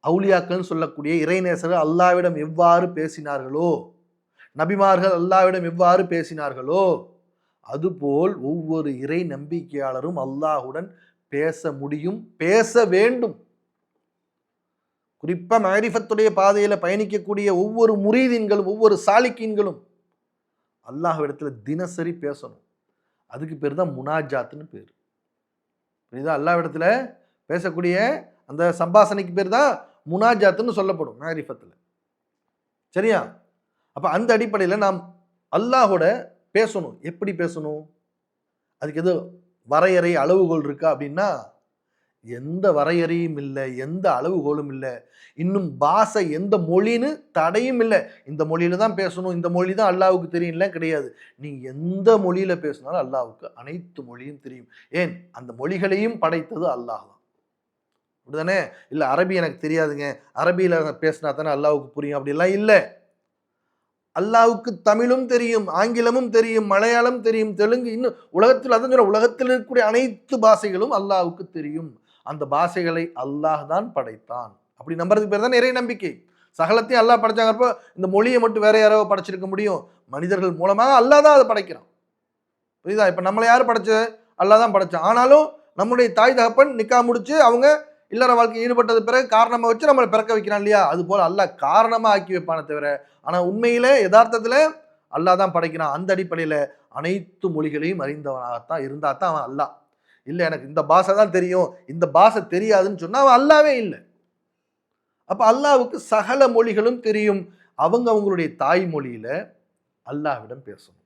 அவுலியாக்கள் சொல்லக்கூடிய இறைநேசர்கள் அல்லாஹ்விடம் எவ்வாறு பேசினார்களோ, நபிமார்கள் அல்லாஹ்விடம் எவ்வாறு பேசினார்களோ, அதுபோல் ஒவ்வொரு இறை நம்பிக்கையாளரும் அல்லாஹுடன் பேச முடியும், பேச வேண்டும். குறிப்பா மாரிஃபத்துடைய பாதையில பயணிக்கக்கூடிய ஒவ்வொரு முரீதீன்களும், ஒவ்வொரு சாலிக்கீன்களும் அல்லாஹ்விடத்துல தினசரி பேசணும். அதுக்கு பேர் தான் முனாஜாத்னு பேர். புரியுதா? அல்லாஹ்விடத்துல பேசக்கூடிய அந்த சம்பாஷணைக்கு பேர் தான் முனாஜாத்னு சொல்லப்படும் மாரிஃபத்துல. சரியா? அப்ப அந்த அடிப்படையில் நாம் அல்லாஹோட பேசணும். எப்படி பேசணும்? அதுக்கு எது வரையறை அளவுகோல் இருக்கா அப்படின்னா, எந்த வரையறையும் இல்லை, எந்த அளவுகோலும் இல்லை. இன்னும் பாஷை எந்த மொழின்னு தடையும் இல்லை. இந்த மொழியில தான் பேசணும், இந்த மொழி தான் அல்லாஹ்வுக்கு தெரியும்லாம் கிடையாது. நீ எந்த மொழியில பேசினாலும் அல்லாஹ்வுக்கு அனைத்து மொழியும் தெரியும். ஏன்? அந்த மொழிகளையும் படைத்தது அல்லாஹ் தான். அப்படிதானே? இல்லை அரபி எனக்கு தெரியாதுங்க, அரபியில பேசினா தானே அல்லாஹ்வுக்கு புரியும் அப்படிலாம் இல்லை. அல்லாஹ்வுக்கு தமிழும் தெரியும், ஆங்கிலமும் தெரியும், மலையாளம் தெரியும், தெலுங்கு, இன்னும் உலகத்தில் அதான் சொல்ற உலகத்தில் இருக்கக்கூடிய அனைத்து பாஷைகளும் அல்லாஹ்வுக்கு தெரியும். அந்த பாஷைகளை அல்லாஹ் தான் படைத்தான். அப்படி நம்புறதுக்கு பேர் தான் இறை நம்பிக்கை. சகலத்தையும் அல்லாஹ் படைச்சாங்கிறப்போ இந்த மொழியை மட்டும் வேற யாரோ படைச்சிருக்க முடியும்? மனிதர்கள் மூலமாக அல்லாஹ் தான் அதை படைக்கிறான். புரியுதா? இப்ப நம்மளை யாரு படைச்சது? அல்லாஹ் தான் படைச்சான். ஆனாலும் நம்முடைய தாய் தகப்பன் நிக்கா முடிச்சு அவங்க இல்லற வாழ்க்கை ஈடுபட்டது பிறகு காரணமா வச்சு நம்மளை பிறக்க வைக்கிறான் இல்லையா? அது போல அல்லாஹ் காரணமா ஆக்கி வைப்பானே தவிர, ஆனா உண்மையிலே யதார்த்தத்துல அல்லாஹ் தான் படைக்கிறான். அந்த அடிப்படையில அனைத்து மொழிகளையும் அறிந்தவனாகத்தான் இருந்தா தான் அவன் அல்லாஹ். இல்ல எனக்கு இந்த பாஷை தான் தெரியும், இந்த பாஷை தெரியாதுன்னு சொன்னா அவன் அல்லாவே இல்லை. அப்ப அல்லாஹ்வுக்கு சகல மொழிகளும் தெரியும். அவங்க அவங்களுடைய தாய்மொழியில அல்லாஹ்விடம் பேசணும்.